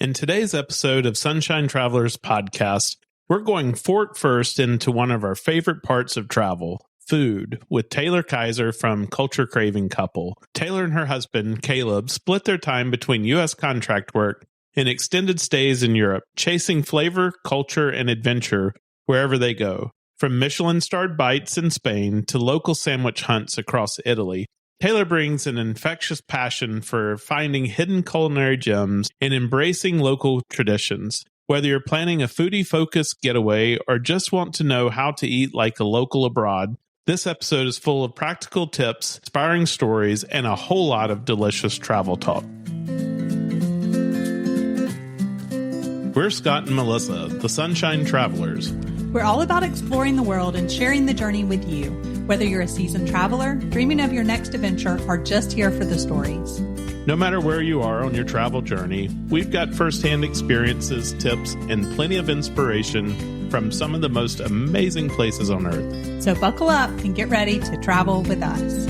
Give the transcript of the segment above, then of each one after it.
In today's episode of Sunshine Travelers podcast, we're going fork first into one of our favorite parts of travel, food, with Taylor Kiser from Culture Craving Couple. Taylor and her husband, Caleb, split their time between U.S. contract work and extended stays in Europe, chasing flavor, culture, and adventure wherever they go. From Michelin-starred bites in Spain to local sandwich hunts across Italy, Taylor brings an infectious passion for finding hidden culinary gems and embracing local traditions. Whether you're planning a foodie-focused getaway or just want to know how to eat like a local abroad, this episode is full of practical tips, inspiring stories, and a whole lot of delicious travel talk. We're Scott and Melissa, the Sunshine Travelers. We're all about exploring the world and sharing the journey with you, whether you're a seasoned traveler, dreaming of your next adventure, or just here for the stories. No matter where you are on your travel journey, we've got firsthand experiences, tips, and plenty of inspiration from some of the most amazing places on earth. So buckle up and get ready to travel with us.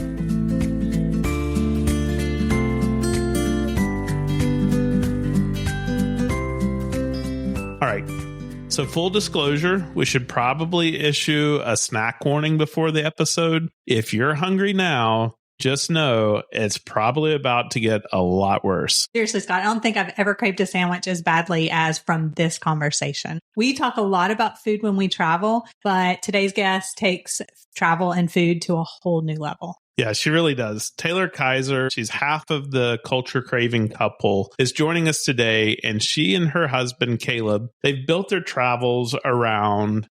All right. So full disclosure, we should probably issue a snack warning before the episode. If you're hungry now, just know it's probably about to get a lot worse. Seriously, Scott, I don't think I've ever craved a sandwich as badly as from this conversation. We talk a lot about food when we travel, but today's guest takes travel and food to a whole new level. Yeah, she really does. Taylor Kiser, she's half of the Culture Craving Couple, is joining us today. And she and her husband, Caleb, they've built their travels around,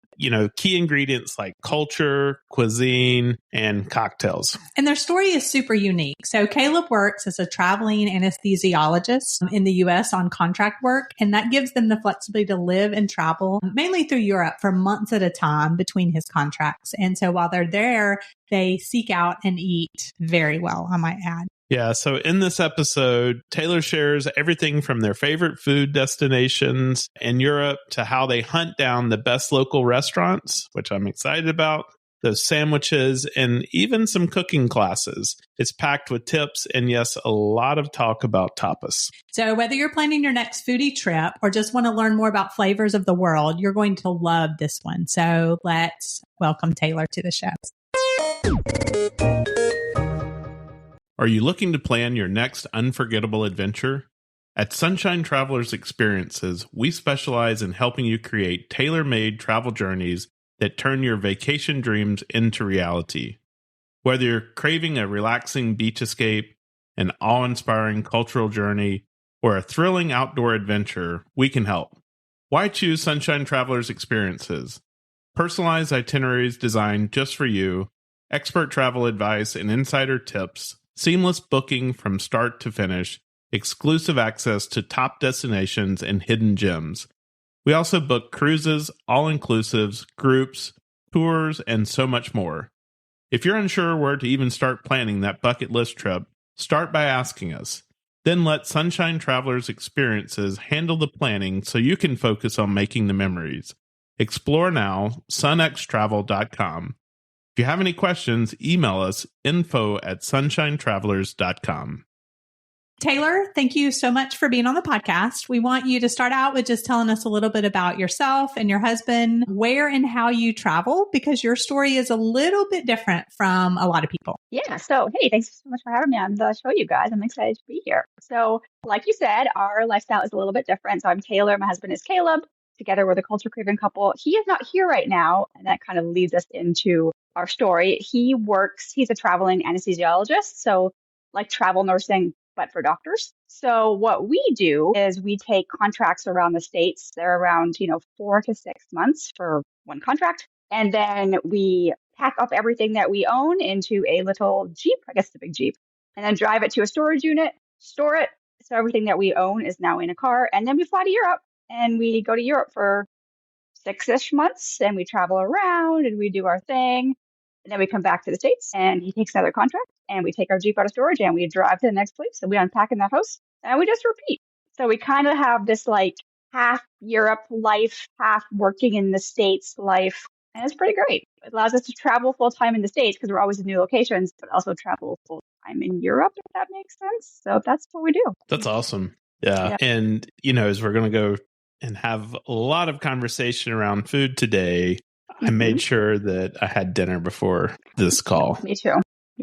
key ingredients like culture, cuisine, and cocktails. And their story is super unique. So Caleb works as a traveling anesthesiologist in the U.S. on contract work, and that gives them the flexibility to live and travel mainly through Europe for months at a time between his contracts. And so while they're there, they seek out and eat very well, I might add. Yeah, so in this episode, Taylor shares everything from their favorite food destinations in Europe to how they hunt down the best local restaurants, which I'm excited about, those sandwiches, and even some cooking classes. It's packed with tips and, yes, a lot of talk about tapas. So whether you're planning your next foodie trip or just want to learn more about flavors of the world, you're going to love this one. So let's welcome Taylor to the show. Are you looking to plan your next unforgettable adventure? At Sunshine Travelers Experiences, we specialize in helping you create tailor-made travel journeys that turn your vacation dreams into reality. Whether you're craving a relaxing beach escape, an awe-inspiring cultural journey, or a thrilling outdoor adventure, we can help. Why choose Sunshine Travelers Experiences? Personalized itineraries designed just for you, expert travel advice and insider tips, seamless booking from start to finish, exclusive access to top destinations and hidden gems. We also book cruises, all-inclusives, groups, tours, and so much more. If you're unsure where to even start planning that bucket list trip, start by asking us. Then let Sunshine Travelers Experiences handle the planning so you can focus on making the memories. Explore now, sunxtravel.com. If you have any questions, email us info@sunshinetravelers.com. Taylor, thank you so much for being on the podcast. We want you to start out with just telling us a little bit about yourself and your husband, where and how you travel, because your story is a little bit different from a lot of people. Yeah. So, hey, thanks so much for having me on the show, you guys. I'm excited to be here. So, like you said, our lifestyle is a little bit different. So I'm Taylor. My husband is Caleb. Together, we're the Culture Craving Couple. He is not here right now, and that kind of leads us into our story. He's a traveling anesthesiologist, so like travel nursing, but for doctors. So what we do is we take contracts around the States. They're around, 4 to 6 months for one contract. And then we pack up everything that we own into a little Jeep, I guess it's a big Jeep, and then drive it to a storage unit, store it. So everything that we own is now in a car. And then we fly to Europe, and we go to Europe for 6-ish months, and we travel around and we do our thing. And then we come back to the States, and he takes another contract, and we take our Jeep out of storage and we drive to the next place, and we unpack in that house, and we just repeat. So we kind of have this like half Europe life, half working in the States life. And it's pretty great. It allows us to travel full time in the States because we're always in new locations, but also travel full time in Europe, if that makes sense. So that's what we do. That's awesome. Yeah. Yeah. And, as we're going to go and have a lot of conversation around food today, I made sure that I had dinner before this call. Me too.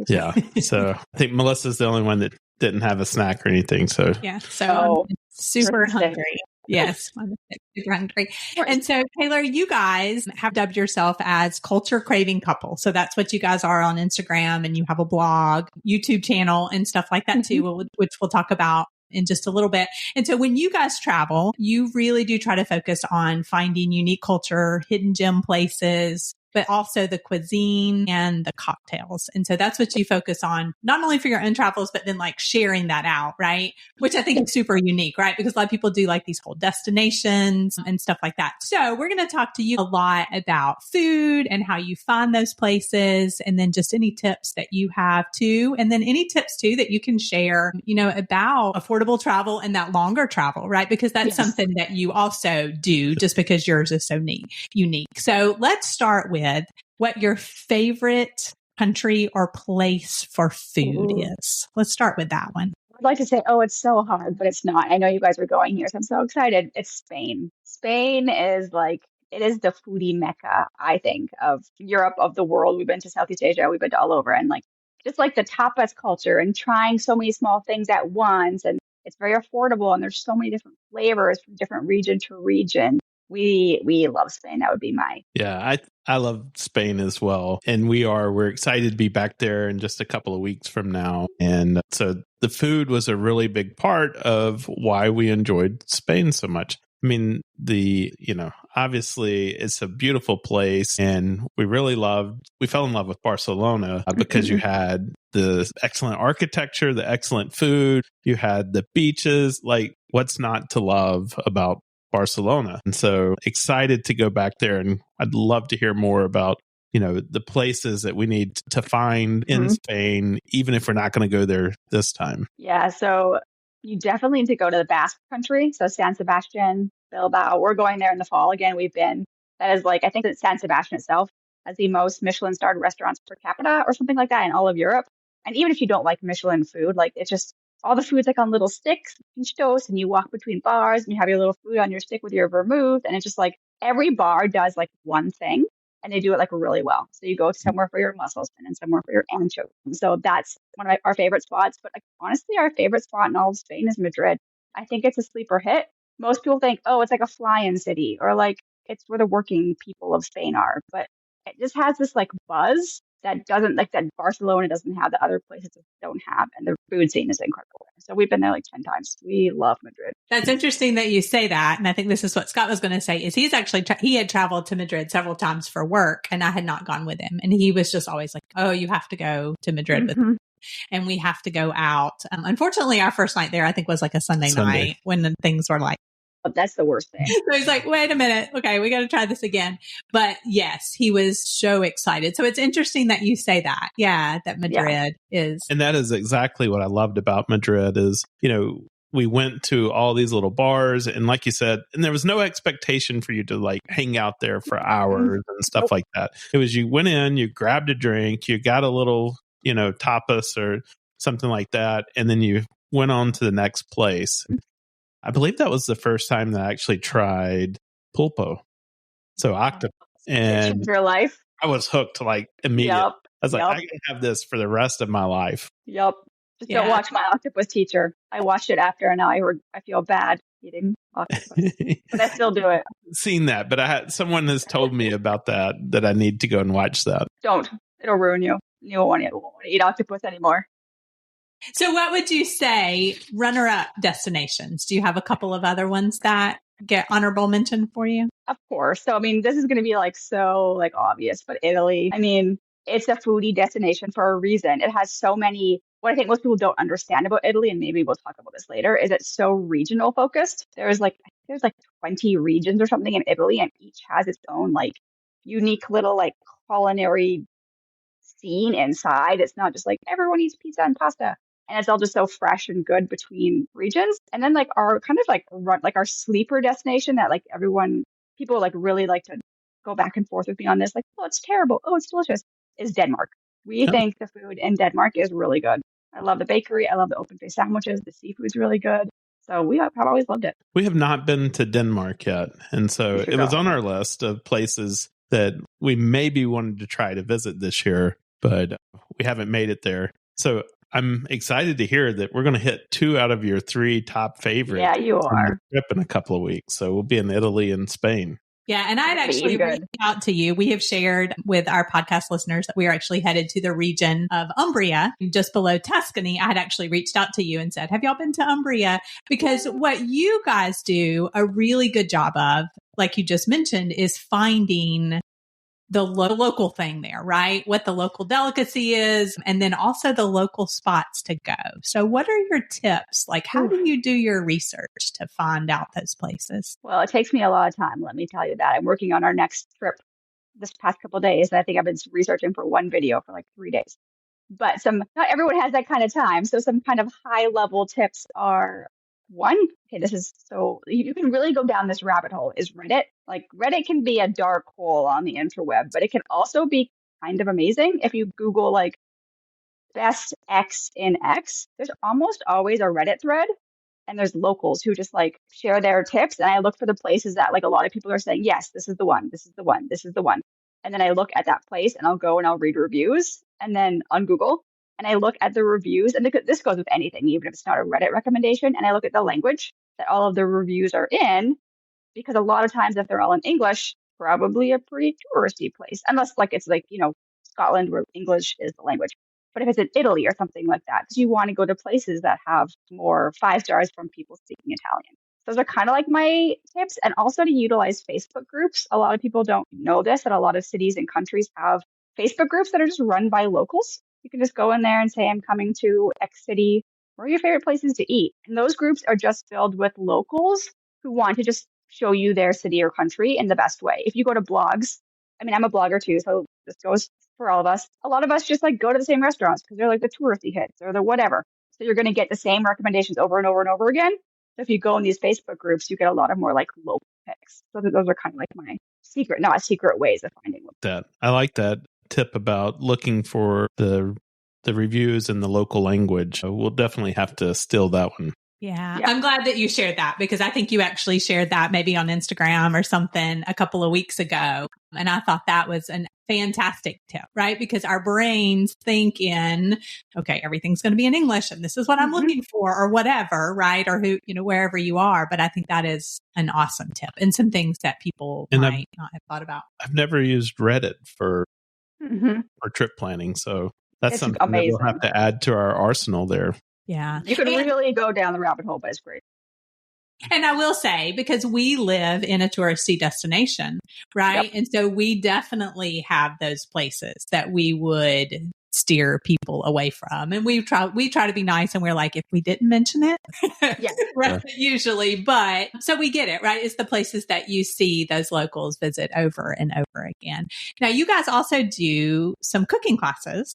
Yeah. So I think Melissa's the only one that didn't have a snack or anything. So yeah. So I'm super hungry. Yes, I'm super hungry. And so, Taylor, you guys have dubbed yourself as Culture Craving Couple. So that's what you guys are on Instagram, and you have a blog, YouTube channel, and stuff like that too, which we'll talk about in just a little bit. And so when you guys travel, you really do try to focus on finding unique culture, hidden gem places, but also the cuisine and the cocktails. And so that's what you focus on, not only for your own travels, but then like sharing that out, right? Which I think is super unique, right? Because a lot of people do like these whole destinations and stuff like that. So we're going to talk to you a lot about food and how you find those places, and then just any tips that you have too. And then any tips too that you can share, about affordable travel and that longer travel, right? Because that's something that you also do, just because yours is so unique. So let's start with what your favorite country or place for food is. Let's start with that one. I'd like to say, it's so hard, but it's not. I know you guys are going here, so I'm so excited. It's Spain. Spain is it is the foodie mecca, I think, of Europe, of the world. We've been to Southeast Asia, we've been to all over, and just the tapas culture and trying so many small things at once. And it's very affordable, and there's so many different flavors from different region to region. We love Spain. That would be my. Yeah, I love Spain as well. And we're excited to be back there in just a couple of weeks from now. And so the food was a really big part of why we enjoyed Spain so much. I mean, obviously it's a beautiful place, and we fell in love with Barcelona because you had the excellent architecture, the excellent food, you had the beaches, what's not to love about Barcelona. And so excited to go back there, and I'd love to hear more about the places that we need to find in Spain, even if we're not going to go there this time. Yeah, so you definitely need to go to the Basque Country. So San Sebastian, Bilbao. We're going there in the fall again. That is I think that San Sebastian itself has the most Michelin-starred restaurants per capita or something like that in all of Europe. And even if you don't like Michelin food, it's just all the food's on little sticks, pinchos, and you walk between bars and you have your little food on your stick with your vermouth. And it's just every bar does one thing, and they do it really well. So you go somewhere for your mussels and then somewhere for your anchovies. So that's one of our favorite spots. But honestly, our favorite spot in all of Spain is Madrid. I think it's a sleeper hit. Most people think, it's a fly-in city, or it's where the working people of Spain are. But it just has this buzz that doesn't that Barcelona doesn't have, that other places don't have, and the food scene is incredible. So we've been there 10 times. We love Madrid. That's interesting that you say that, and I think this is what Scott was going to say. Is he's actually he had traveled to Madrid several times for work, and I had not gone with him, and he was just always you have to go to Madrid with me, and we have to go out. Unfortunately, our first night there, I think, was a Sunday night when the things were But that's the worst thing. So he's wait a minute. Okay, we got to try this again. But yes, he was so excited. So it's interesting that you say that. Yeah, that Madrid is. And that is exactly what I loved about Madrid is, we went to all these little bars, and like you said, and there was no expectation for you to hang out there for hours and stuff like that. It was, you went in, you grabbed a drink, you got a little, tapas or something like that, and then you went on to the next place. I believe that was the first time that I actually tried pulpo. So octopus. And your life. I was hooked immediately. Yep. I was I can have this for the rest of my life. Yep. Just don't watch My Octopus Teacher. I watched it after, and now I feel bad eating octopus. But I still do it. Seen that, but someone has told me about that I need to go and watch that. Don't. It'll ruin you. You won't want to eat octopus anymore. So what would you say runner-up destinations? Do you have a couple of other ones that get honorable mention for you? Of course. So, this is going to be so obvious, but Italy, it's a foodie destination for a reason. It has so many, what I think most people don't understand about Italy, and maybe we'll talk about this later, is it's so regional focused. There's 20 regions or something in Italy, and each has its own unique little culinary scene inside. It's not just everyone eats pizza and pasta. And it's all just so fresh and good between regions. And then our kind of our sleeper destination that people really like to go back and forth with me on this. It's terrible. Oh, it's delicious. Is Denmark. We think the food in Denmark is really good. I love the bakery. I love the open face sandwiches. The seafood's really good. So I've always loved it. We have not been to Denmark yet. And so it was on our list of places that we maybe wanted to try to visit this year, but we haven't made it there. So I'm excited to hear that we're going to hit 2 out of your 3 top favorites. Yeah, you from are. the trip in a couple of weeks. So we'll be in Italy and Spain. Yeah. And I'd actually reached out to you. We have shared with our podcast listeners that we are actually headed to the region of Umbria, just below Tuscany. I had actually reached out to you and said, have y'all been to Umbria? Because what you guys do a really good job of, like you just mentioned, is finding the local thing there, right? What the local delicacy is, and then also the local spots to go. So what are your tips? Like, how do you do your research to find out those places? Well, it takes me a lot of time, let me tell you that. I'm working on our next trip this past couple of days, and I think I've been researching for one video for like 3 days. But not everyone has that kind of time. So some kind of high level tips are, one, okay, this is so you can really go down this rabbit hole, is Reddit. Like Reddit can be a dark hole on the interweb, but it can also be kind of amazing. If you Google like best X in X, there's almost always a Reddit thread, and there's locals who just like share their tips. And I look for the places that like a lot of people are saying, yes, this is the one, this is the one, this is the one. And then I look at that place and I'll go and I'll read reviews, and then on Google, and I look at the reviews, and this goes with anything, even if it's not a Reddit recommendation, and I look at the language that all of the reviews are in, because a lot of times if they're all in English, probably a pretty touristy place, unless like it's like, Scotland where English is the language. But if it's in Italy or something like that, because you want to go to places that have more 5 stars from people speaking Italian. Those are kind of like my tips. And also to utilize Facebook groups. A lot of people don't know this, that a lot of cities and countries have Facebook groups that are just run by locals. You can just go in there and say, I'm coming to X city. Where are your favorite places to eat? And those groups are just filled with locals who want to just show you their city or country in the best way. If you go to blogs, I mean, I'm a blogger too, so this goes for all of us. A lot of us just like go to the same restaurants because they're like the touristy hits or the whatever. So you're going to get the same recommendations over and over and over again. So if you go in these Facebook groups, you get a lot of more like local picks. So those are kind of like my not secret ways of finding them. I like that tip about looking for the reviews in the local language. We'll definitely have to steal that one. Yeah. I'm glad that you shared that, because I think you actually shared that maybe on Instagram or something a couple of weeks ago. And I thought that was a fantastic tip, right? Because our brains think in, okay, everything's going to be in English and this is what I'm looking for or whatever, right? Or wherever you are. But I think that is an awesome tip and some things that people might not have thought about. I've never used Reddit for trip planning. So that's something amazing. that we'll have to add to our arsenal there. Yeah. You can really go down the rabbit hole, but it's great. And I will say, because we live in a touristy destination, right? Yep. And so we definitely have those places that we would steer people away from. And we try to be nice, and we're like, if we didn't mention it, right, usually, but so we get it, right? It's the places that you see those locals visit over and over again. Now, you guys also do some cooking classes.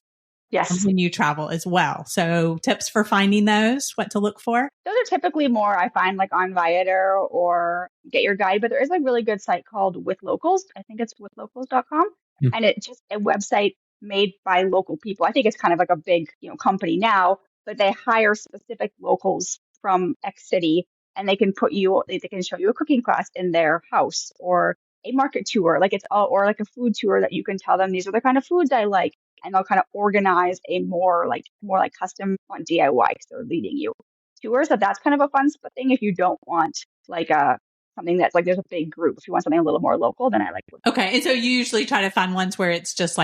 Yes. When you travel as well. So tips for finding those, what to look for? Those are typically more, I find, like on Viator or Get Your Guide, but there is a really good site called With Locals. I think it's withlocals.com. And it's just a website made by local people. I think it's kind of like a big, company now, but they hire specific locals from X city, and they can they can show you a cooking class in their house, or a market tour, or like a food tour that you can tell them, these are the kind of foods I like. And they'll kind of organize a more like custom on DIY, because they're leading you tours. So that's kind of a fun thing if you don't want like something that's like there's a big group. If you want something a little more local, then I like. Okay, and so you usually try to find ones where it's just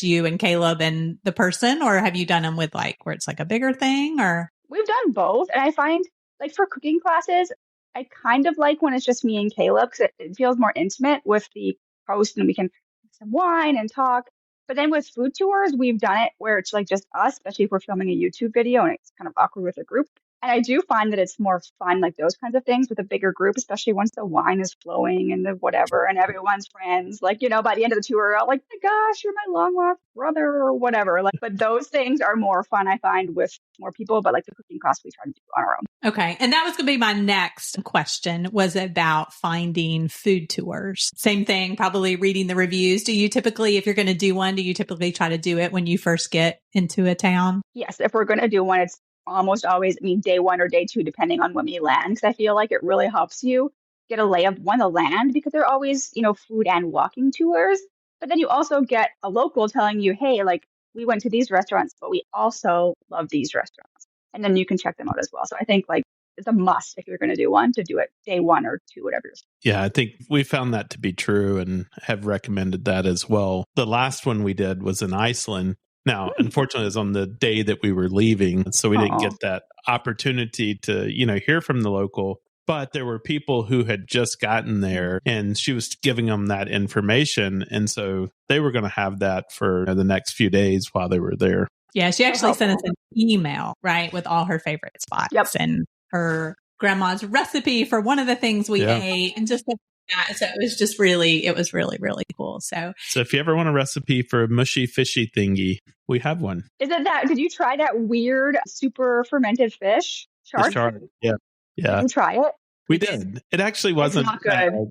you and Caleb and the person, or have you done them with like where it's like a bigger thing? Or we've done both, and I find like for cooking classes, I kind of like when it's just me and Caleb, because it feels more intimate with the host, and we can have some wine and talk. But then with food tours, we've done it where it's like just us, especially if we're filming a YouTube video and it's kind of awkward with a group. And I do find that it's more fun, like those kinds of things with a bigger group, especially once the wine is flowing and the whatever, and everyone's friends. Like, by the end of the tour, I'm like, my gosh, you're my long lost brother or whatever. Like, but those things are more fun, I find, with more people. But like the cooking class, we try to do on our own. Okay. And that was going to be my next question, was about finding food tours. Same thing, probably reading the reviews. Do you typically, if you're going to do one, try to do it when you first get into a town? Yes. If we're going to do one, it's almost always, I mean, day 1 or day 2, depending on when we land, because I feel like it really helps you get a lay of the land, because they're always, food and walking tours. But then you also get a local telling you, hey, like, we went to these restaurants, but we also love these restaurants. And then you can check them out as well. So I think like it's a must if you're going to do one, to do it day 1 or 2, whatever. Yeah, I think we found that to be true and have recommended that as well. The last one we did was in Iceland. Now, unfortunately, it was on the day that we were leaving, so we didn't get that opportunity to, hear from the local. But there were people who had just gotten there, and she was giving them that information. And so they were going to have that for the next few days while they were there. Yeah, she actually sent us an email, right, with all her favorite spots and her grandma's recipe for one of the things we ate, and just like that. So it was really, really cool. So if you ever want a recipe for a mushy fishy thingy, we have one. Is it that? Did you try that weird super fermented fish? Chard? Yeah. Did you try it? We did. It actually wasn't not good.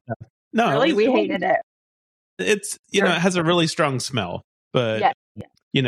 No, really, we hated it. It's it has a really strong smell, but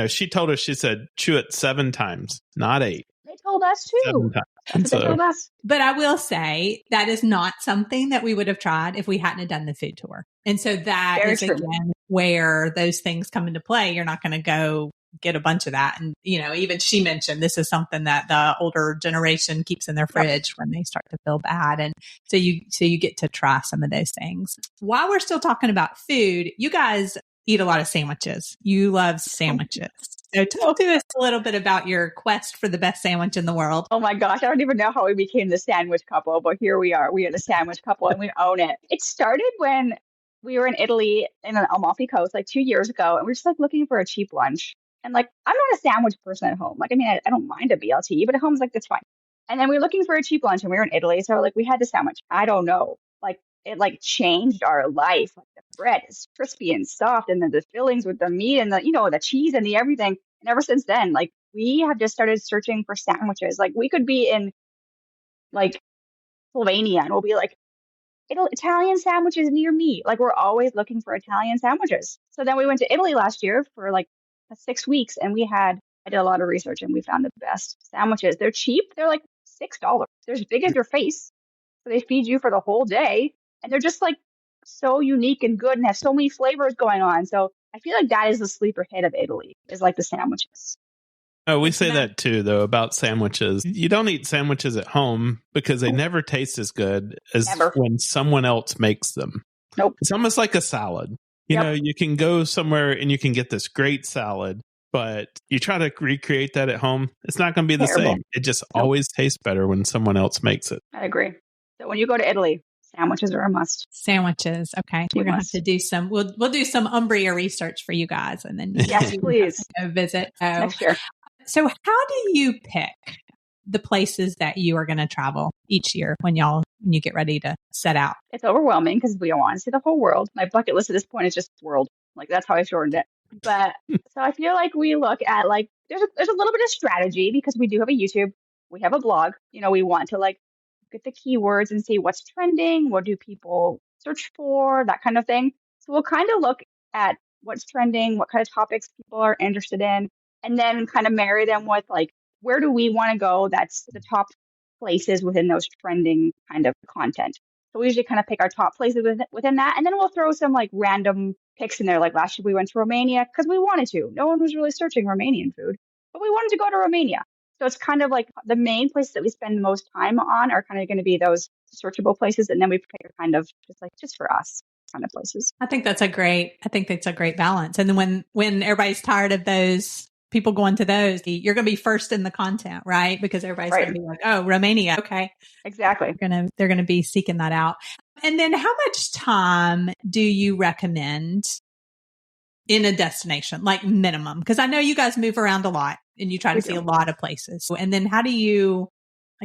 she told us, she said chew it 7 times, not 8. They told us too. That's what they told us. But I will say that is not something that we would have tried if we hadn't have done the food tour. And so that is again where those things come into play. You're not going to go get a bunch of that. And, even she mentioned this is something that the older generation keeps in their fridge when they start to feel bad. And so you get to try some of those things. While we're still talking about food, you guys eat a lot of sandwiches. You love sandwiches. So talk to us a little bit about your quest for the best sandwich in the world. Oh my gosh, I don't even know how we became the sandwich couple, but here we are. We are the sandwich couple and we own it. It started when we were in Italy in the Amalfi Coast like 2 years ago, and we were just like looking for a cheap lunch. And like, I'm not a sandwich person at home. Like, I mean, I don't mind a BLT, but at home's like, that's fine. And then we were looking for a cheap lunch and we were in Italy. So like we had the sandwich. I don't know. Like it like changed our life. Like the bread is crispy and soft, and then the fillings with the meat and the, the cheese and the everything. And ever since then, like we have just started searching for sandwiches. Like we could be in like Slovenia and we'll be like, Italian sandwiches near me. Like we're always looking for Italian sandwiches. So then we went to Italy last year for like 6 weeks, and I did a lot of research and we found the best sandwiches. They're cheap. They're like $6. They're as big as your face. So they feed you for the whole day. And they're just like so unique and good and have so many flavors going on. So I feel like that is the sleeper hit of Italy, is like the sandwiches. Oh, we say that too, though, about sandwiches. You don't eat sandwiches at home because they never taste as good as when someone else makes them. Nope. It's almost like a salad. You can go somewhere and you can get this great salad, but you try to recreate that at home, it's not going to be the same. It just always tastes better when someone else makes it. I agree. So when you go to Italy, sandwiches are a must. Sandwiches. Okay. We're going to have to do we'll do some Umbria research for you guys, and then yes, please go visit. Next year. So how do you pick the places that you are going to travel each year when you get ready to set out? It's overwhelming because we want to see the whole world. My bucket list at this point is just world. Like that's how I shortened it. But so I feel like we look at like, there's a little bit of strategy because we do have a YouTube, we have a blog, we want to like get the keywords and see what's trending. What do people search for? That kind of thing. So we'll kind of look at what's trending, what kind of topics people are interested in, and then kind of marry them with like, where do we want to go? That's the top places within those trending kind of content. So we usually kind of pick our top places within that. And then we'll throw some like random picks in there. Like last year we went to Romania because we wanted to. No one was really searching Romanian food, but we wanted to go to Romania. So it's kind of like the main places that we spend the most time on are kind of going to be those searchable places. And then we pick kind of just for us kind of places. I think that's a great balance. And then when everybody's tired of those people going to those, you're going to be first in the content, right? Because everybody's going to be like, oh, Romania. Okay. Exactly. They're going to be seeking that out. And then how much time do you recommend in a destination, like minimum? Because I know you guys move around a lot and you try to see a lot of places. And then how do you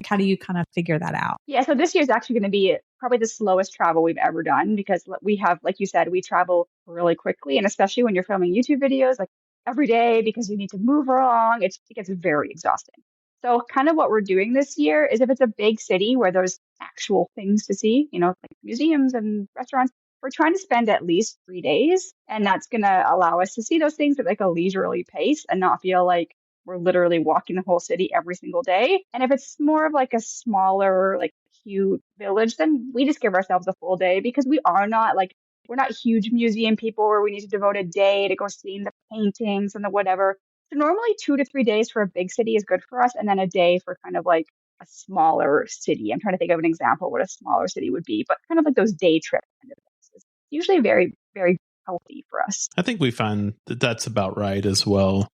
kind of figure that out? Yeah. So this year is actually going to be probably the slowest travel we've ever done because we have, like you said, we travel really quickly. And especially when you're filming YouTube videos, like every day, because you need to move along, it gets very exhausting. So kind of what we're doing this year is if it's a big city where there's actual things to see, like museums and restaurants, we're trying to spend at least 3 days. And that's going to allow us to see those things at like a leisurely pace and not feel like we're literally walking the whole city every single day. And if it's more of like a smaller, like cute village, then we just give ourselves a full day because we're not huge museum people where we need to devote a day to go seeing the paintings and the whatever. So normally 2 to 3 days for a big city is good for us. And then a day for kind of like a smaller city. I'm trying to think of an example what a smaller city would be, but kind of like those day trip kind of things. It's usually very, very healthy for us. I think we find that that's about right as well.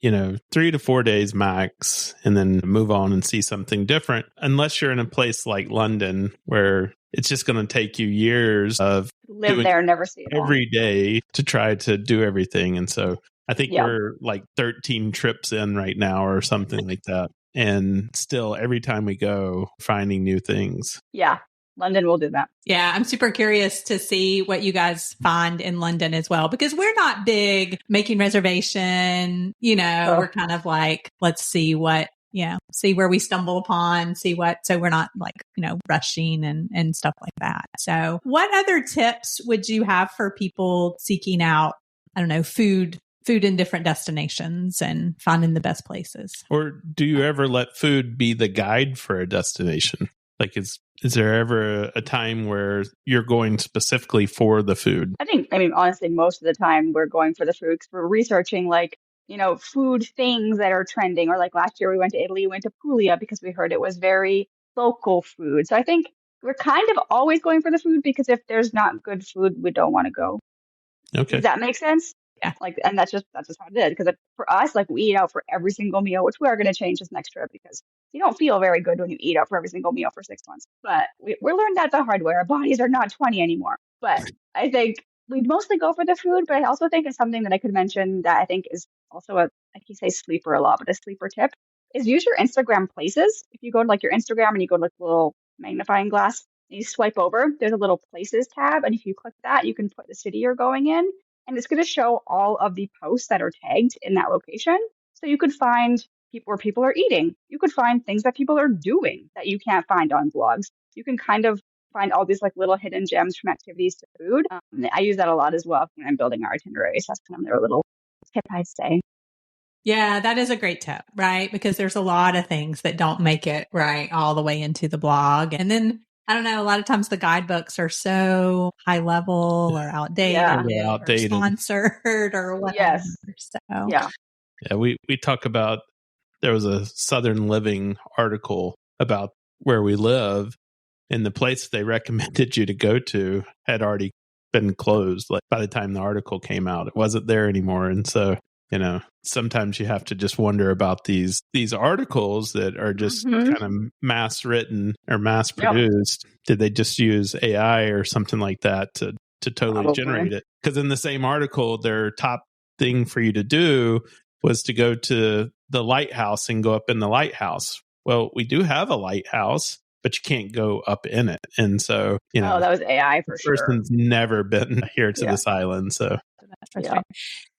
3 to 4 days max, and then move on and see something different. Unless you're in a place like London where it's just going to take you years of live there and never see it every day to try to do everything. And so I think we're like 13 trips in right now or something like that. And still, every time we go, finding new things. Yeah. London will do that. Yeah, I'm super curious to see what you guys find in London as well, because we're not big making reservation, we're kind of like, let's see see where we stumble upon, so we're not like, rushing and stuff like that. So what other tips would you have for people seeking out, I don't know, food in different destinations and finding the best places? Or do you ever let food be the guide for a destination? Like, is there ever a time where you're going specifically for the food? Honestly, most of the time we're going for the food because we're researching food things that are trending. Or like last year we went to Italy, we went to Puglia because we heard it was very local food. So I think we're kind of always going for the food because if there's not good food, we don't want to go. Okay. Does that make sense? Yeah. And that's just how it is. Because for us, we eat out for every single meal, which we are going to change this next trip because you don't feel very good when you eat out for every single meal for 6 months. But we learned that the hard way. Our bodies are not 20 anymore. But I think we mostly go for the food. But I also think it's something that I could mention that I think is also I keep say sleeper a lot, but a sleeper tip is use your Instagram places. If you go to your Instagram and you go to the little magnifying glass and you swipe over, there's a little places tab. And if you click that, you can put the city you're going in. And it's going to show all of the posts that are tagged in that location. So you could find where people are eating. You could find things that people are doing that you can't find on blogs. You can kind of find all these little hidden gems from activities to food. I use that a lot as well when I'm building our itineraries. That's kind of their little tip, I'd say. Yeah, that is a great tip, right? Because there's a lot of things that don't make it right all the way into the blog. And then I don't know, a lot of times the guidebooks are so high level or outdated, or sponsored or whatever. Yes. So. Yeah, we talk about, there was a Southern Living article about where we live, and the place they recommended you to go to had already been closed. By the time the article came out, it wasn't there anymore. And so, sometimes you have to just wonder about these articles that are just kind of mass written or mass produced. Yep. Did they just use AI or something like that to totally generate it? Because in the same article, their top thing for you to do was to go to the lighthouse and go up in the lighthouse. Well, we do have a lighthouse, but you can't go up in it. And so, that was AI for sure. Person's never been here to this island. So that's right.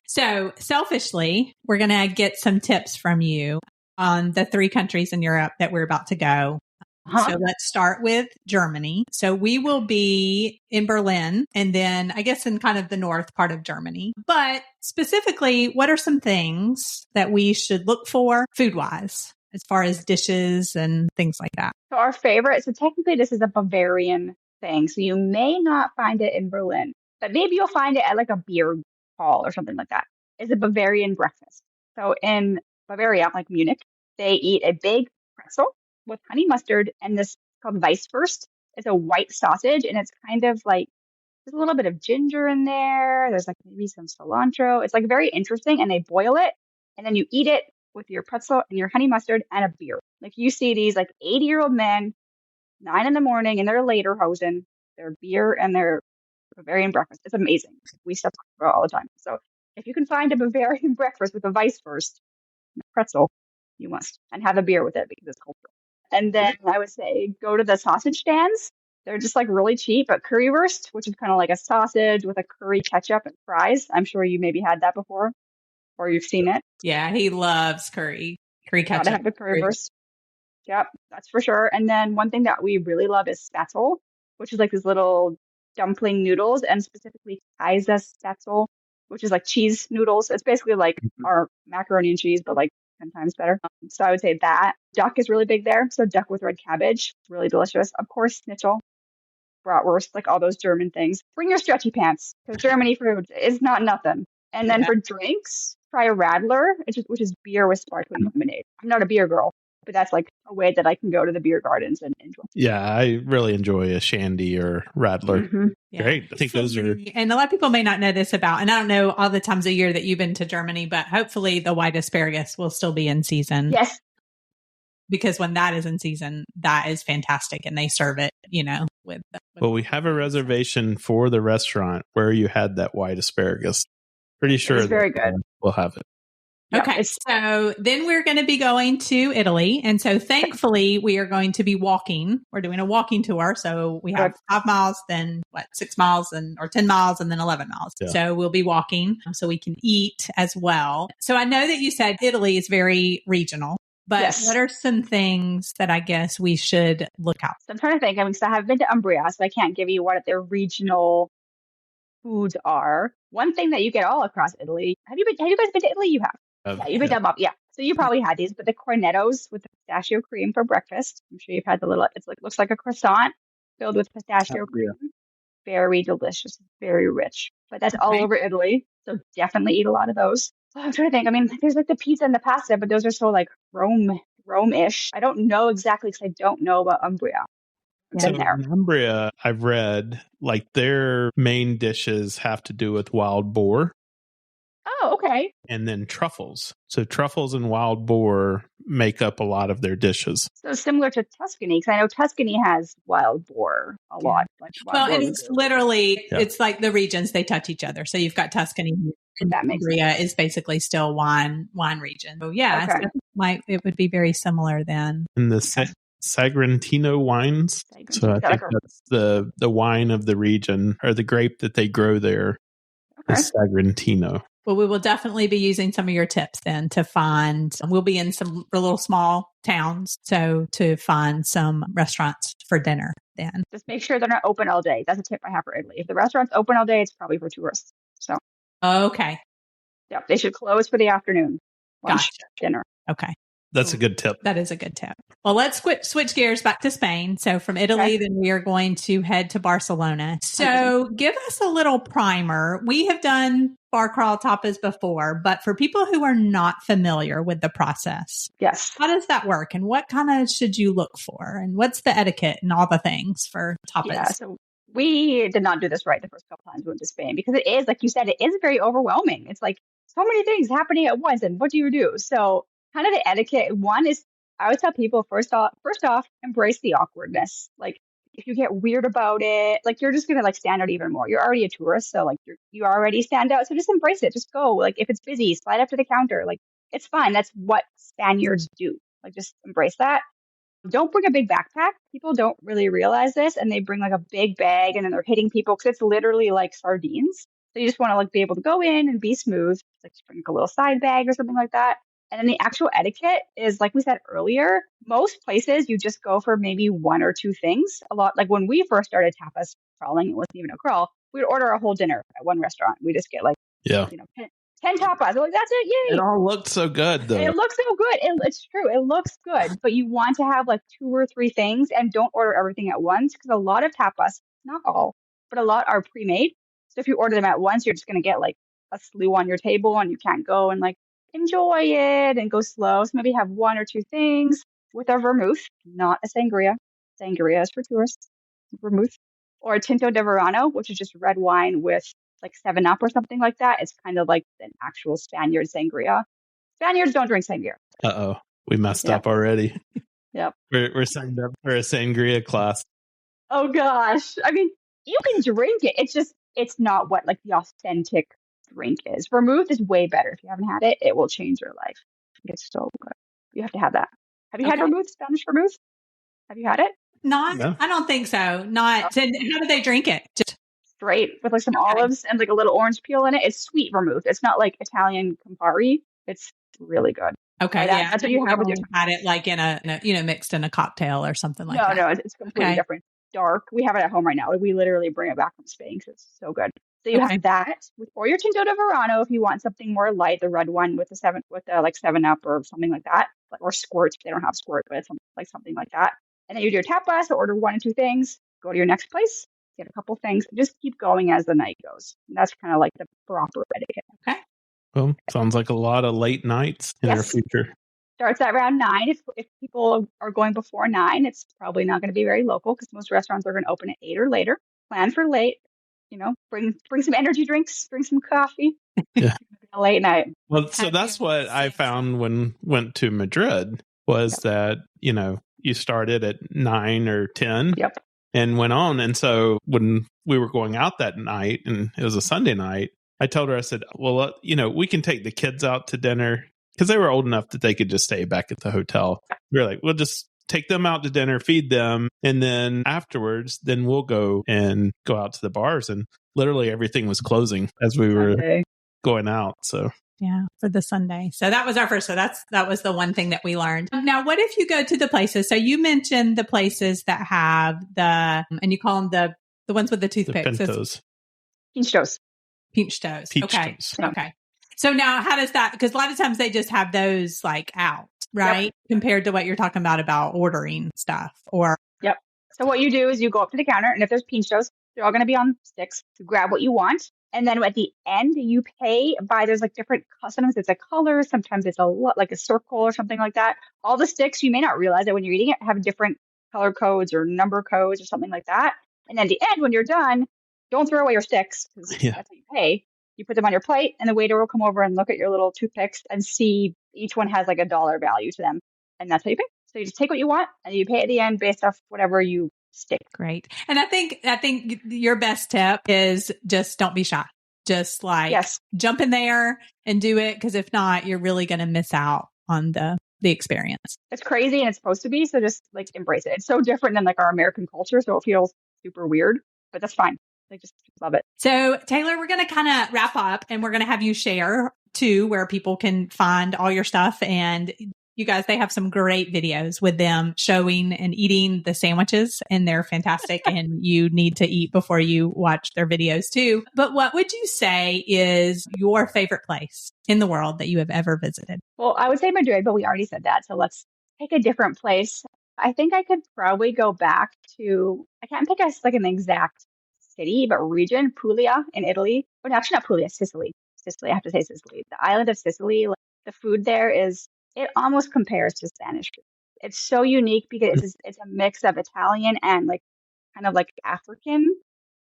So selfishly, we're going to get some tips from you on the 3 countries in Europe that we're about to go. So let's start with Germany. So we will be in Berlin and then I guess in kind of the north part of Germany. But specifically, what are some things that we should look for food-wise as far as dishes and things like that? So our favorite, so technically this is a Bavarian thing. So you may not find it in Berlin, but maybe you'll find it at a beer hall or something like that. It's a Bavarian breakfast. So in Bavaria, like Munich, they eat a big pretzel with honey mustard and this called Weisswurst. It's a white sausage and it's kind of there's a little bit of ginger in there. There's maybe some cilantro. It's very interesting, and they boil it and then you eat it with your pretzel and your honey mustard and a beer. You see these 80-year-old men, 9 in the morning in their lederhosen, their beer and their Bavarian breakfast. It's amazing. We stuff about all the time. So if you can find a Bavarian breakfast with a Weisswurst and a pretzel, you must, and have a beer with it because it's cultural. And then I would say go to the sausage stands. They're just really cheap, but currywurst, which is kind of like a sausage with a curry ketchup and fries. I'm sure you maybe had that before or you've seen it. Yeah, he loves curry ketchup. Gotta have the currywurst. Yep, that's for sure. And then one thing that we really love is spatzel, which is these little dumpling noodles, and specifically Kaiser spatzel which is like cheese noodles. It's basically like our macaroni and cheese, but like 10 times better. So I would say that. Duck is really big there. So duck with red cabbage, really delicious. Of course, schnitzel, bratwurst, like all those German things. Bring your stretchy pants because Germany food is not nothing. And then for drinks, try a Radler, which is beer with sparkling lemonade. I'm not a beer girl, but that's like a way that I can go to the beer gardens and enjoy. Yeah, I really enjoy a Shandy or Radler. Mm-hmm. Yeah. Great. I think those are. And a lot of people may not know this about, and I don't know all the times a year that you've been to Germany, but hopefully the white asparagus will still be in season. Yes. Because when that is in season, that is fantastic. And they serve it, with Well, we have a reservation for the restaurant where you had that white asparagus. Pretty sure it's very good. We'll have it. Okay, so then we're going to be going to Italy. And so thankfully, we are going to be walking. We're doing a walking tour. So we have 5 miles, then 6 miles, or 10 miles, and then 11 miles. Yeah. So we'll be walking so we can eat as well. So I know that you said Italy is very regional. But what are some things that I guess we should look out? So I'm trying to think. I mean, because I have been to Umbria, so I can't give you what their regional foods are. One thing that you get all across Italy. Have you guys been to Italy? You have. Yeah, you've been to them up. Yeah. So you probably had these, but the cornettos with the pistachio cream for breakfast. I'm sure you've had the little. It's like looks like a croissant filled with pistachio cream. Very delicious, very rich. But that's all over Italy. So definitely eat a lot of those. I'm trying to think. I mean, there's like the pizza and the pasta, but those are so like Rome-ish. I don't know exactly because I don't know about Umbria. So in Umbria, I've read like their main dishes have to do with wild boar. Oh, okay. And then truffles. So truffles and wild boar make up a lot of their dishes. So similar to Tuscany, because I know Tuscany has wild boar a lot. Like and it's literally, it's like the regions, they touch each other. So you've got Tuscany and Umbria is basically still wine region. So it would be very similar then. And the Sagrantino wines. So I think that's the wine of the region, or the grape that they grow there. Is Sagrantino. Well, we will definitely be using some of your tips then to find, we'll be in some little small towns. So to find some restaurants for dinner then. Just make sure they're not open all day. That's a tip I have for Italy. If the restaurant's open all day, it's probably for tourists. So. Okay. Yeah, they should close for the afternoon. Lunch, dinner. Okay. That's a good tip. That is a good tip. Well, let's switch gears back to Spain. So from Italy, then we are going to head to Barcelona. So give us a little primer. We have done bar crawl tapas before, but for people who are not familiar with the process, how does that work? And what kind of should you look for? And what's the etiquette and all the things for tapas? Yeah, so we did not do this right the first couple times we went to Spain because it is, like you said, it is very overwhelming. It's like so many things happening at once. And what do you do? So kind of the etiquette. One is, I always tell people, first off, embrace the awkwardness. Like if you get weird about it, like you're just going to like stand out even more. You're already a tourist. So like you already stand out. So just embrace it. Just go. Like if it's busy, slide up to the counter. Like it's fine. That's what Spaniards do. Like just embrace that. Don't bring a big backpack. People don't really realize this. And they bring like a big bag and then they're hitting people because it's literally like sardines. So you just want to like be able to go in and be smooth. Like bring a little side bag or something like that. And then the actual etiquette is, like we said earlier, most places you just go for maybe one or two things. A lot, like when we first started tapas crawling, it wasn't even a crawl. We'd order a whole dinner at one restaurant. We just get like, 10 tapas. We're like, that's it, yay! It all looked so good, though. It looks so good. It's true. It looks good. But you want to have like 2 or 3 things and don't order everything at once because a lot of tapas, not all, but a lot are pre-made. So if you order them at once, you're just going to get like a slew on your table and you can't go and like enjoy it and go slow. So maybe have 1 or 2 things with a vermouth, not a sangria. Sangria is for tourists. Vermouth. Or a Tinto de Verano, which is just red wine with like 7-Up or something like that. It's kind of like an actual Spaniard sangria. Spaniards don't drink sangria. Uh-oh. We messed up already. Yep. We're signed up for a sangria class. Oh, gosh. I mean, you can drink it. It's not what like the authentic drink is. Vermouth is way better. If you haven't had it, it will change your life. It's so good. You have to have that. Have you had vermouth, Spanish vermouth? Have you had it? Not, no. I don't think so. Not. How do they drink it? Just straight with like some olives and like a little orange peel in it. It's sweet vermouth. It's not like Italian Campari. It's really good. Okay, that's what you have with your. Had it like in a mixed in a cocktail or something like that. No, it's completely different. Dark. We have it at home right now. We literally bring it back from Spain because it's so good. So you have that, or your Tinto de Verano if you want something more light, the red one with the like 7-Up or something like that, or Squirt. They don't have Squirt, but it's something like that. And then you do your tapas, or order 1 or 2 things, go to your next place, get a couple things, and just keep going as the night goes. And that's kind of like the proper etiquette. Okay. Well, sounds like a lot of late nights in our future. Starts at around 9. If people are going before 9, it's probably not going to be very local because most restaurants are going to open at 8 or later. Plan for late. Bring some energy drinks, bring some coffee. Yeah. A late night. Well, so that's what I found when went to Madrid was that, you started at 9 or 10 and went on. And so when we were going out that night and it was a Sunday night, I told her, I said, well, we can take the kids out to dinner because they were old enough that they could just stay back at the hotel. We were like, we'll just take them out to dinner, feed them. And then afterwards, then we'll go out to the bars. And literally everything was closing as we were going out. So yeah, for the Sunday. So that was our first. So that was the one thing that we learned. Now, what if you go to the places? So you mentioned the places that have and you call them the ones with the toothpicks. The pintos. Pinchos. Okay. Okay. So now how does that, because a lot of times they just have those like out, right? Compared to what you're talking about ordering stuff or. Yep. So what you do is you go up to the counter and if there's pinchos, they're all going to be on sticks. You grab what you want. And then at the end, you pay by, there's like different, sometimes it's a color, sometimes it's like a circle or something like that. All the sticks, you may not realize that when you're eating it, have different color codes or number codes or something like that. And then at the end, when you're done, don't throw away your sticks because that's what you pay. You put them on your plate and the waiter will come over and look at your little toothpicks and see each one has like a dollar value to them. And that's how you pay. So you just take what you want and you pay at the end based off whatever you stick. Great. And I think your best tip is just don't be shy. Just like jump in there and do it. Because if not, you're really going to miss out on the experience. It's crazy and it's supposed to be. So just like embrace it. It's so different than like our American culture. So it feels super weird, but that's fine. I just love it. So Taylor, we're going to kind of wrap up and we're going to have you share too, where people can find all your stuff. And you guys, they have some great videos with them showing and eating the sandwiches and they're fantastic. And you need to eat before you watch their videos too. But what would you say is your favorite place in the world that you have ever visited? Well, I would say Madrid, but we already said that. So let's pick a different place. I think I could probably go back to, I can't pick an exact city, but region, Puglia in Italy. Or actually not Puglia, Sicily. I have to say Sicily. The island of Sicily, like, the food there it almost compares to Spanish food. It's so unique because it's a mix of Italian and like kind of like African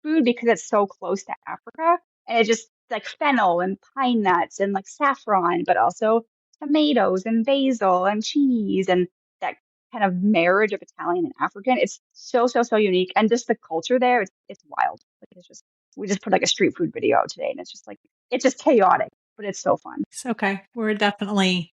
food because it's so close to Africa. And it's just like fennel and pine nuts and like saffron, but also tomatoes and basil and cheese and that kind of marriage of Italian and African. It's so unique. And just the culture there, it's wild. Like we just put like a street food video today and it's just chaotic, but it's so fun. It's okay. We definitely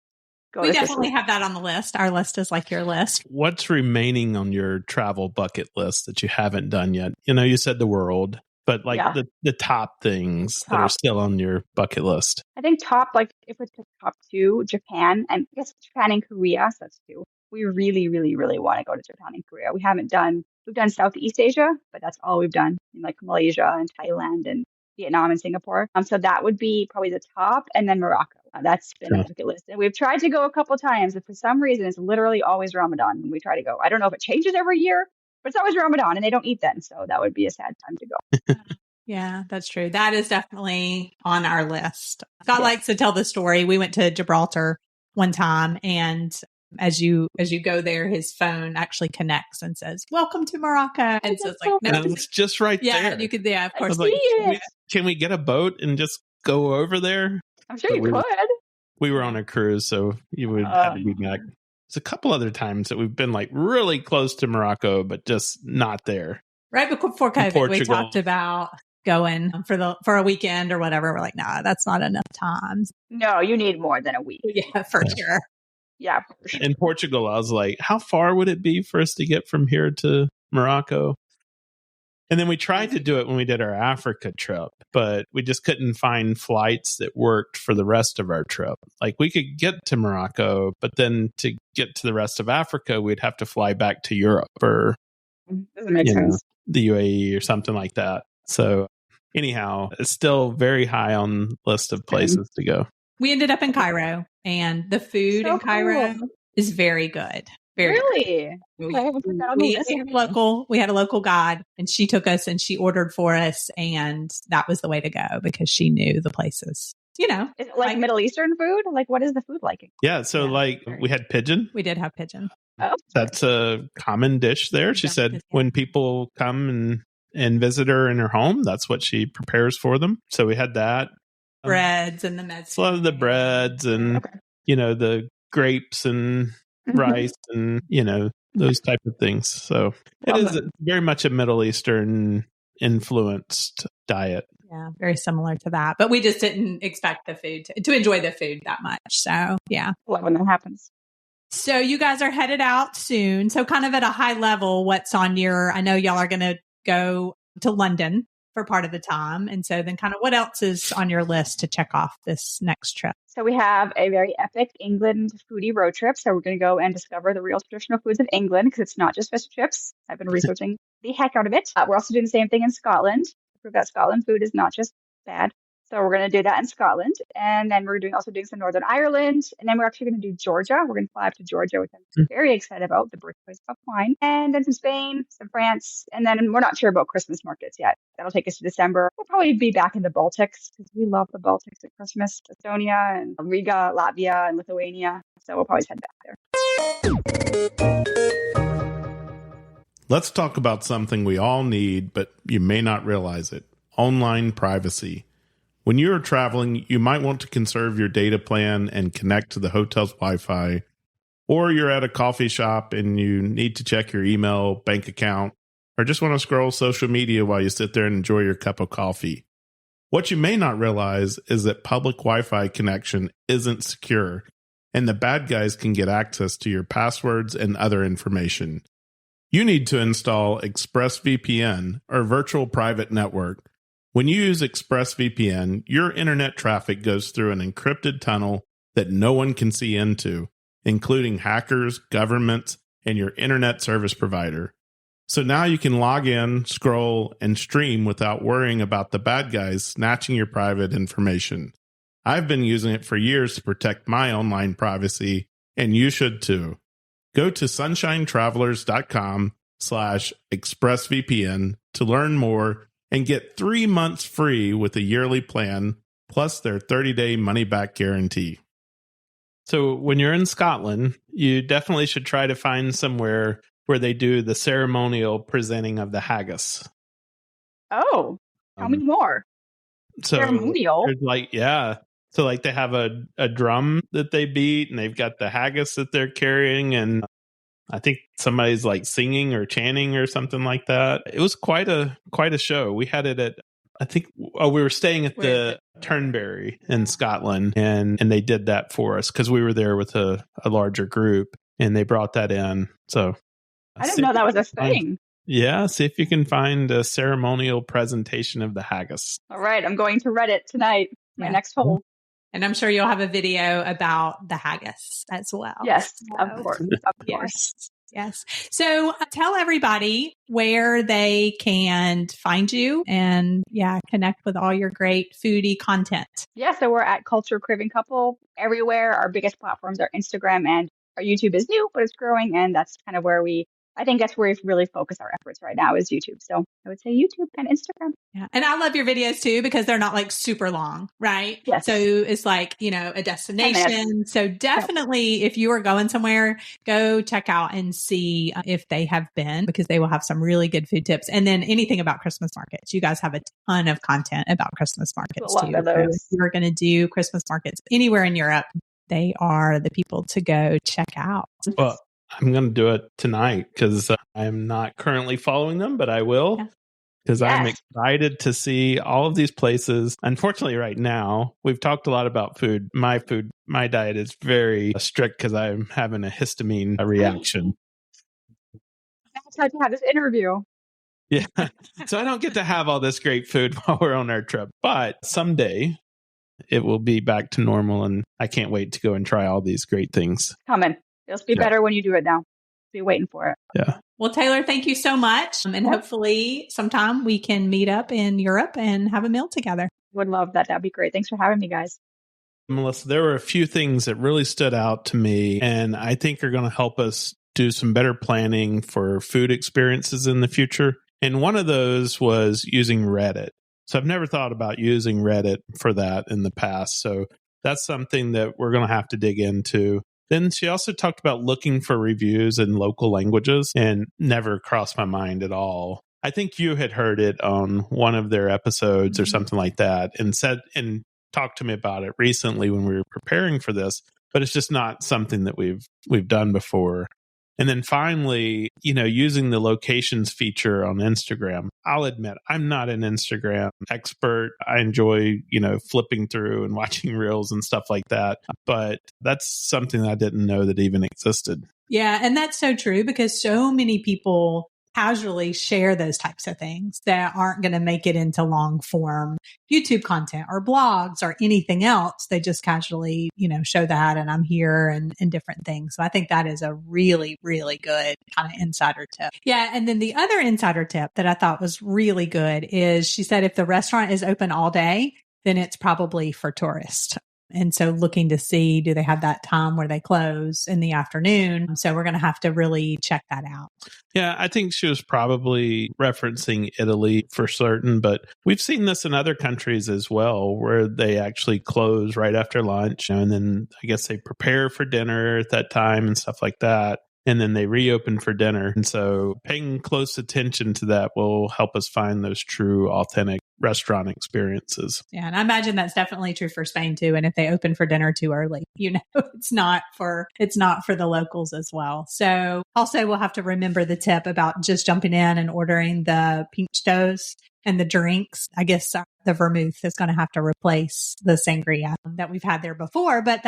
have that on the list. Our list is like your list. What's remaining on your travel bucket list that you haven't done yet? You said the world, but like the top things that are still on your bucket list. I think if it's the top 2, Japan, and I guess Japan and Korea, so that's 2. We really, really, really want to go to Japan and Korea. We've done Southeast Asia, but that's all we've done in like Malaysia and Thailand and Vietnam and Singapore. So that would be probably the top, and then Morocco. That's been on the bucket list. And we've tried to go a couple of times, and for some reason, it's literally always Ramadan when we try to go. I don't know if it changes every year, but it's always Ramadan, and they don't eat then. So that would be a sad time to go. Yeah, that's true. That is definitely on our list. Scott likes to tell the story. We went to Gibraltar one time, and as you go there, his phone actually connects and says, "Welcome to Morocco." And so it's like, no, it's just right there. Yeah, you could. Yeah, of course. Like, can we get a boat and just go over there? I'm sure you could. We were on a cruise, so you would have to be back. There's a couple other times that we've been like really close to Morocco, but just not there. Right before COVID, we talked about going for a weekend or whatever. We're like, nah, that's not enough time. No, you need more than a week. Yeah, for sure. Yeah. For sure. In Portugal, I was like, how far would it be for us to get from here to Morocco? And then we tried to do it when we did our Africa trip, but we just couldn't find flights that worked for the rest of our trip. Like we could get to Morocco, but then to get to the rest of Africa, we'd have to fly back to Europe or doesn't make sense. The UAE or something like that. So anyhow, it's still very high on the list of places to go. We ended up in Cairo, and the food in Cairo is very good. Very really? good. Okay, we'll put that on the list. We had a local guide, and she took us and she ordered for us, and that was the way to go because she knew the places. You know, is it like Middle Eastern food? Like, what is the food like? Yeah, so like we had pigeon. We did have pigeon. Oh, that's a common dish there. She said when people come and visit her in her home, that's what she prepares for them. So we had that. Breads and the meds. A lot of the breads and, you know, the grapes and rice and, you know, those type of things. So it is very much a Middle Eastern influenced diet. Yeah, very similar to that. But we just didn't expect the food to enjoy the food that much. So, yeah. Love when that happens. So you guys are headed out soon. So kind of at a high level, what's on I know y'all are going to go to London for part of the time. And so then kind of what else is on your list to check off this next trip? So we have a very epic England foodie road trip. So we're going to go and discover the real traditional foods of England because it's not just fish and chips. I've been researching the heck out of it. We're also doing the same thing in Scotland. Prove that Scotland food is not just bad. So we're going to do that in Scotland. And then we're also doing some Northern Ireland. And then we're actually going to do Georgia. We're going to fly up to Georgia, which I'm very excited about, the birthplace of wine. And then some Spain, some France. And then we're not sure about Christmas markets yet. That'll take us to December. We'll probably be back in the Baltics because we love the Baltics at Christmas. Estonia and Riga, Latvia and Lithuania. So we'll probably head back there. Let's talk about something we all need, but you may not realize it. Online privacy. When you are traveling, you might want to conserve your data plan and connect to the hotel's Wi-Fi, or you're at a coffee shop and you need to check your email, bank account, or just want to scroll social media while you sit there and enjoy your cup of coffee. What you may not realize is that public Wi-Fi connection isn't secure, and the bad guys can get access to your passwords and other information. You need to install ExpressVPN, or Virtual Private Network. When you use ExpressVPN, your internet traffic goes through an encrypted tunnel that no one can see into, including hackers, governments, and your internet service provider. So now you can log in, scroll, and stream without worrying about the bad guys snatching your private information. I've been using it for years to protect my online privacy, and you should too. Go to sunshinetravelers.com/ExpressVPN to learn more and get 3 months free with a yearly plan, plus their 30-day money-back guarantee. So when you're in Scotland, you definitely should try to find somewhere where they do the ceremonial presenting of the haggis. Oh, tell me more. Ceremonial? So like they have a drum that they beat, and they've got the haggis that they're carrying, and I think somebody's like singing or chanting or something like that. It was quite a show. We had it at, we were staying at the Turnberry in Scotland, and they did that for us because we were there with a larger group, and they brought that in. So I didn't know that was a thing. Yeah, see if you can find a ceremonial presentation of the haggis. All right, I'm going to Reddit tonight. My next hole. And I'm sure you'll have a video about the haggis as well. Yes, of course. Of course. Yes. So tell everybody where they can find you and connect with all your great foodie content. Yeah, so we're at Culture Craving Couple everywhere. Our biggest platforms are Instagram, and our YouTube is new, but it's growing. And that's kind of where I think that's where we really focus our efforts right now is YouTube. So I would say YouTube and Instagram. Yeah. And I love your videos too, because they're not like super long, right? Yes. So it's like, a destination. So definitely if you are going somewhere, go check out and see if they have been, because they will have some really good food tips. And then anything about Christmas markets. You guys have a ton of content about Christmas markets too. So if you're going to do Christmas markets anywhere in Europe, they are the people to go check out. Well, I'm going to do it tonight because I'm not currently following them, but I will because I'm excited to see all of these places. Unfortunately, right now, we've talked a lot about food. My diet is very strict because I'm having a histamine reaction. That's how to have this interview. Yeah. So I don't get to have all this great food while we're on our trip, but someday it will be back to normal, and I can't wait to go and try all these great things. Coming. It'll be better when you do it now. Be waiting for it. Yeah. Well, Taylor, thank you so much. And hopefully sometime we can meet up in Europe and have a meal together. Would love that. That'd be great. Thanks for having me, guys. Melissa, there were a few things that really stood out to me, and I think are going to help us do some better planning for food experiences in the future. And one of those was using Reddit. So I've never thought about using Reddit for that in the past. So that's something that we're going to have to dig into. Then she also talked about looking for reviews in local languages, and never crossed my mind at all. I think you had heard it on one of their episodes or something like that, and talked to me about it recently when we were preparing for this, but it's just not something that we've done before. And then finally, using the locations feature on Instagram. I'll admit, I'm not an Instagram expert. I enjoy, flipping through and watching reels and stuff like that. But that's something I didn't know that even existed. Yeah. And that's so true, because so many people casually share those types of things that aren't going to make it into long form YouTube content or blogs or anything else. They just casually, show that and I'm here and different things. So I think that is a really, really good kind of insider tip. Yeah. And then the other insider tip that I thought was really good is she said, if the restaurant is open all day, then it's probably for tourists. And so looking to see, do they have that time where they close in the afternoon? So we're going to have to really check that out. Yeah, I think she was probably referencing Italy for certain, but we've seen this in other countries as well, where they actually close right after lunch. And then I guess they prepare for dinner at that time and stuff like that. And then they reopen for dinner. And so paying close attention to that will help us find those true, authentic restaurant experiences. Yeah. And I imagine that's definitely true for Spain too. And if they open for dinner too early, it's not for the locals as well. So also we'll have to remember the tip about just jumping in and ordering the pinchos and the drinks. I guess the vermouth is going to have to replace the sangria that we've had there before, but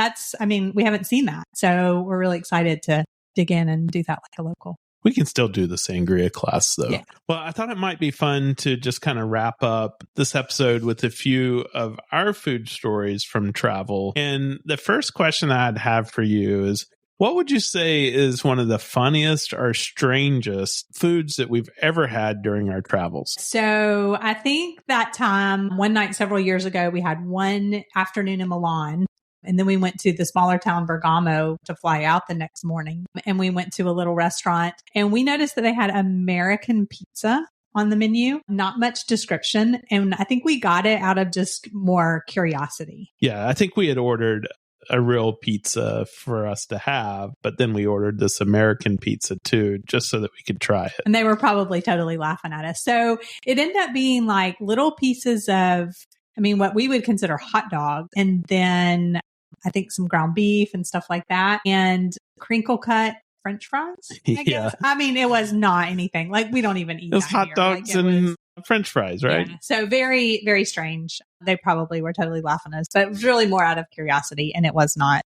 we haven't seen that. So we're really excited to dig in and do that like a local. We can still do the sangria class, though. Yeah. Well, I thought it might be fun to just kind of wrap up this episode with a few of our food stories from travel. And the first question I'd have for you is, what would you say is one of the funniest or strangest foods that we've ever had during our travels? So I think that time, one night several years ago, we had one afternoon in Milan. And then we went to the smaller town Bergamo to fly out the next morning. And we went to a little restaurant and we noticed that they had American pizza on the menu, not much description. And I think we got it out of just more curiosity. Yeah, I think we had ordered a real pizza for us to have, but then we ordered this American pizza too, just so that we could try it. And they were probably totally laughing at us. So it ended up being like little pieces of, what we would consider hot dog. And then I think some ground beef and stuff like that, and crinkle cut French fries. I guess. It was not anything like we don't even eat. It was hot dogs and French fries, right? Yeah. So very, very strange. They probably were totally laughing at us, but it was really more out of curiosity, and it was not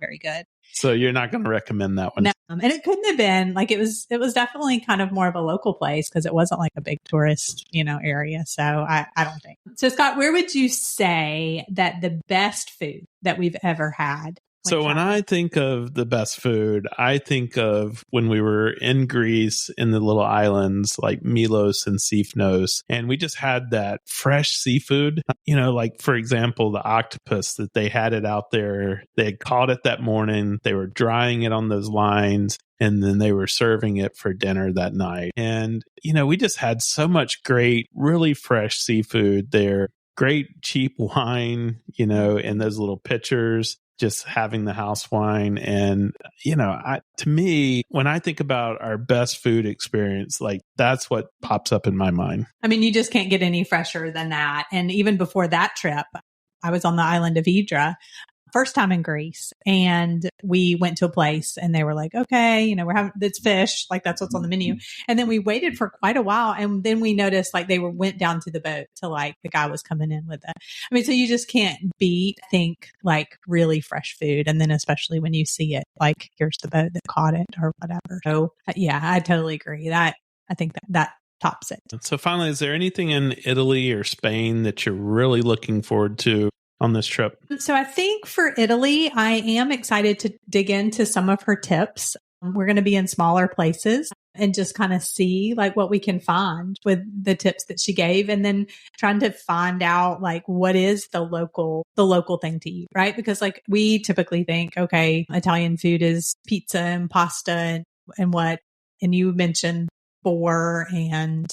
very good. So you're not going to recommend that one? No. And it couldn't have been it was definitely kind of more of a local place because it wasn't like a big tourist, area. So I don't think. So Scott, where would you say that the best food that we've ever had? So when I think of the best food, I think of when we were in Greece in the little islands like Milos and Sifnos, and we just had that fresh seafood, like for example, the octopus that they had it out there. They had caught it that morning. They were drying it on those lines, and then they were serving it for dinner that night. And, we just had so much great, really fresh seafood there. Great cheap wine, in those little pitchers. Just having the house wine. And, to me, when I think about our best food experience, that's what pops up in my mind. You just can't get any fresher than that. And even before that trip, I was on the island of Hydra, first time in Greece, and we went to a place and they were like, okay, we're having, it's fish, that's what's on the menu. And then we waited for quite a while. And then we noticed went down to the boat to the guy was coming in with it. So you just can't beat, really fresh food. And then especially when you see it, here's the boat that caught it or whatever. So yeah, I totally agree I think that tops it. So finally, is there anything in Italy or Spain that you're really looking forward to on this trip? So I think for Italy, I am excited to dig into some of her tips. We're going to be in smaller places. and just kind of see like what we can find with the tips that she gave, and then trying to find out like what is the local thing to eat, right? Because like we typically think, okay, Italian food is pizza and pasta and you mentioned boar and.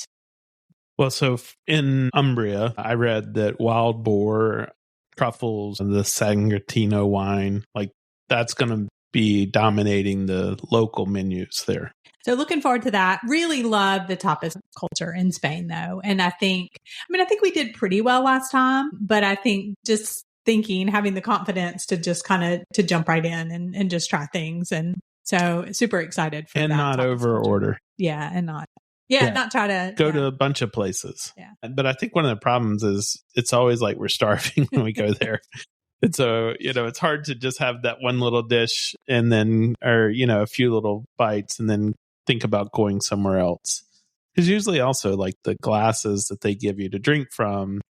Well, so in Umbria, I read that wild boar, truffles, and the Sangiovese wine, like that's going to be dominating the local menus there. So looking forward to that. Really love the tapas culture in Spain though. And I think we did pretty well last time, but I think just having the confidence to just kind of to jump right in and just try things. And so super excited for that. And not over order. Yeah. And not try to go to a bunch of places. Yeah. But I think one of the problems is it's always like we're starving when we go there. And so, it's hard to just have that one little dish and then, or, a few little bites and then think about going somewhere else. Because usually also like the glasses that they give you to drink from,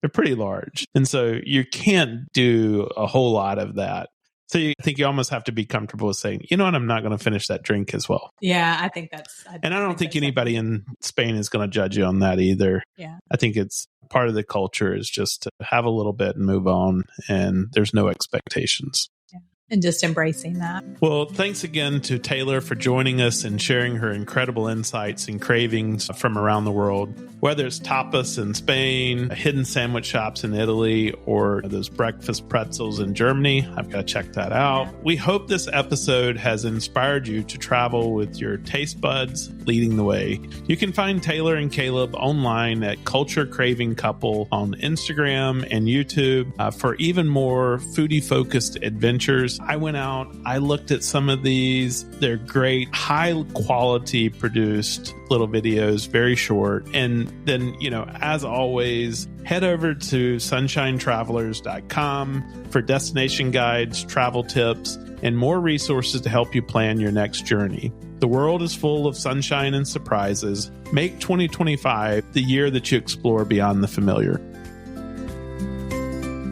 they're pretty large. And so you can't do a whole lot of that. So I think you almost have to be comfortable with saying, you know what, I'm not going to finish that drink as well. Yeah, I think that's... And I don't think anybody in Spain is going to judge you on that either. Yeah. I think it's part of the culture is just to have a little bit and move on, and there's no expectations. Yeah. And just embracing that. Well, thanks again to Taylor for joining us and sharing her incredible insights and cravings from around the world. Whether it's tapas in Spain, hidden sandwich shops in Italy, or those breakfast pretzels in Germany, I've got to check that out. We hope this episode has inspired you to travel with your taste buds leading the way. You can find Taylor and Caleb online at Culture Craving Couple on Instagram and YouTube for even more foodie-focused adventures. I went out, I looked at some of these. They're great, high-quality produced little videos, very short. And then, as always, head over to sunshinetravelers.com for destination guides, travel tips, and more resources to help you plan your next journey. The world is full of sunshine and surprises. Make 2025 the year that you explore beyond the familiar.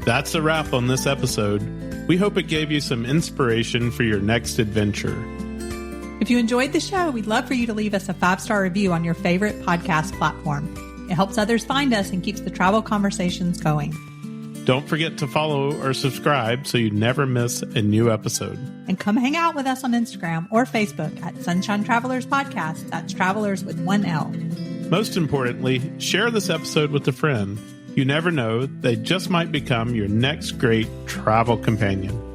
That's a wrap on this episode. We hope it gave you some inspiration for your next adventure. If you enjoyed the show, we'd love for you to leave us a 5-star review on your favorite podcast platform. It helps others find us and keeps the travel conversations going. Don't forget to follow or subscribe so you never miss a new episode. And come hang out with us on Instagram or Facebook at Sunshine Travelers Podcast. That's Travelers with 1 L. Most importantly, share this episode with a friend. You never know, they just might become your next great travel companion.